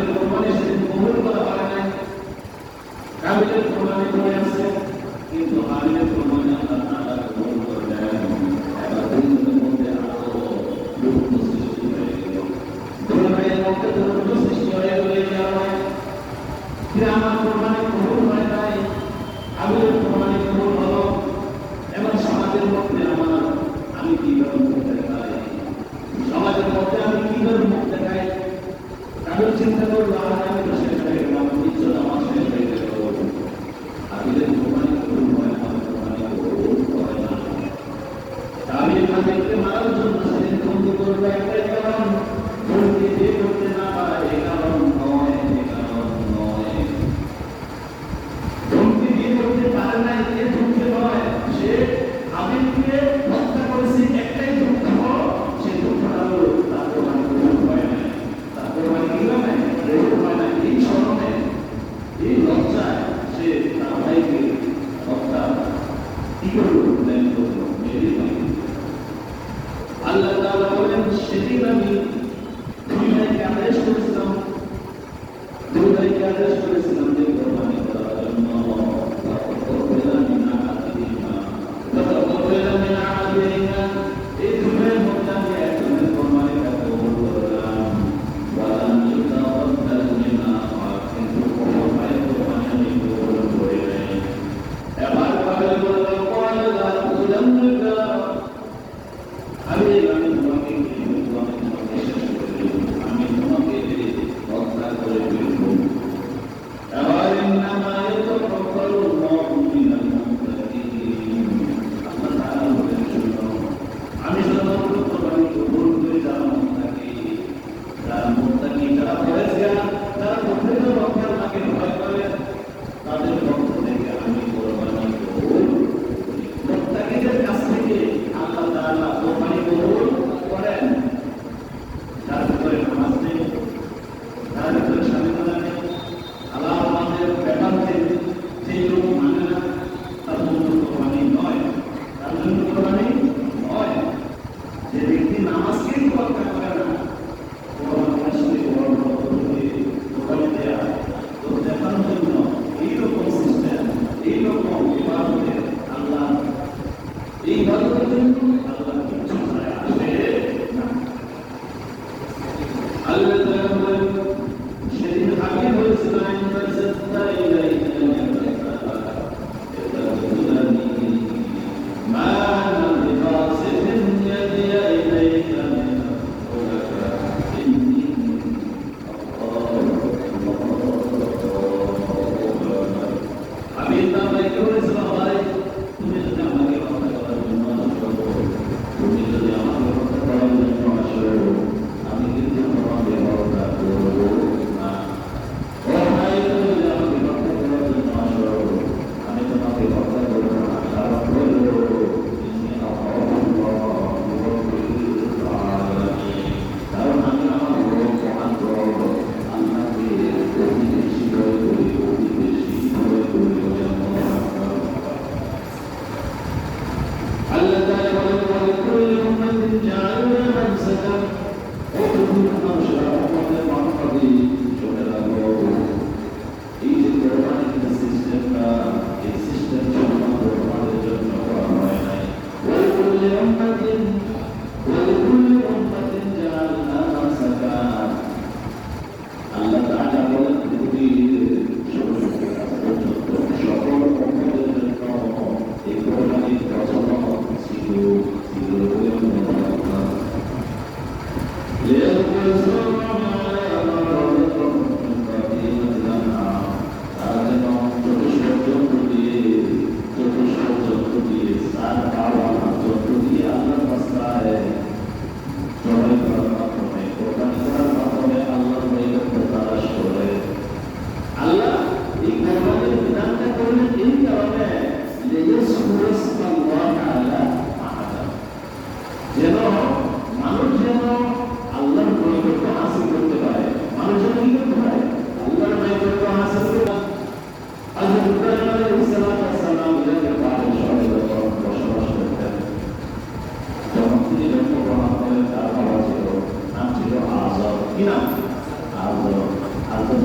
হাবিলের কোরবানি সেদিন কবুল করা হয় নাই, হাবিলের কোরবানি করে আছে, কিন্তু হাবিলের কোরবানি আল্লাহ তাআলা কবুল করে দেন। এবার দুজনের মধ্যে আরো দূরত্ব সৃষ্টি হয়ে গেল, দুই ভাইয়ের মধ্যে দূরত্ব সৃষ্টি হয়ে গেল। আমার কোরবানি কবুল হয় নাই, হাবিলের কোরবানি কবুল হলো, এবং সমাজের মধ্যে আমি কিভাবে মুখ দেখাই, সমাজের মধ্যে আমি কিভাবে মুখ দেখাই। কারণ চিন্তা করবো আমি তো শেষ হয়ে গেলাম, ইজ্জত আমার শেষ হয়ে গেল। হাবিলের কোরবানি কবুল হয়, আমার কোরবানি কবুল হয় না। হাবিল হাবিলকে মারার জন্য সেদিন বন্ধু করবে একটাই কারণ, বন্ধু যে করতে না পারে এই কারণ নয়, এই কারণ নয়। বন্ধু যে করতে পারে না এ দুঃখ নয়, সে হাবিলকে হত্যা করেছে একটাই দুঃখ, সেই দুঃখটা হলো তার কোরবানি কবুল হয় না, তার কোরবানি কি হয় না, কবুল হয় না। এই স্মরণে, এই লজ্জায় সে তার ভাইকে হত্যা কি করলো, প্ল্যান করলো, মেরে দিল। আল্লাহ তাআলা বলেন সেদিন আমি দুই ভাইকে আদেশ করেছিলাম যে কোরবানি করার জন্য এই দুই ভাইয়ের মধ্যে আমি একজনের কোরবানিটা কবুল করলাম, কিন্তু কোনো ভাইয়ের কোরবানি আমি কবুল করি নাই। এবার হাবিল বলল আমি তোমাকে শেষ করে দেব, আমি তোমাকে হত্যা করে ফেলব। এবার ইন্নামা ইয়াতাকাব্বালুল্লাহু মিনাল মুত্তাকিন, আল্লাহ তাআলা বলেন শুনো, আমি সাধারণত কোরবানি কবুল করে যারা মুত্তাকি, যারা পরেজগার, যারা প্রকৃত রক্ষা আমাকে ভয় করে, তাদের পক্ষ থেকে আমি কোরবানি কবুল করি। মুত্তাকিদের কাছ থেকে আল্লাহ তাআলা কোরবানি কবুল করেন। যার ভিতরে নামাজ নেই, যার ভিতরে স্বাধীনতা নেই, আল্লাহ আমাদের ব্যাপারকে সেই লোক মানে না, তার জন্য কোরবানি নয়, তার জন্য কোরবানি নয়। যে ব্যক্তি নামাজকেই রক্ষা করে না, কোরবানির সাথে কোরবানি দেয়া তো দেখানোর জন্য এইরকম সিস্টেম, এইরকম ইবাদতে আল্লাহ, এই ইবাদতের জন্য আল্লাহ কিছু আসে না। আল্লাহ তাআলা বলেন সেদিন হাবিল বলেছিল আমি কিন্তু তোমাকে হত্যা করব না। আমি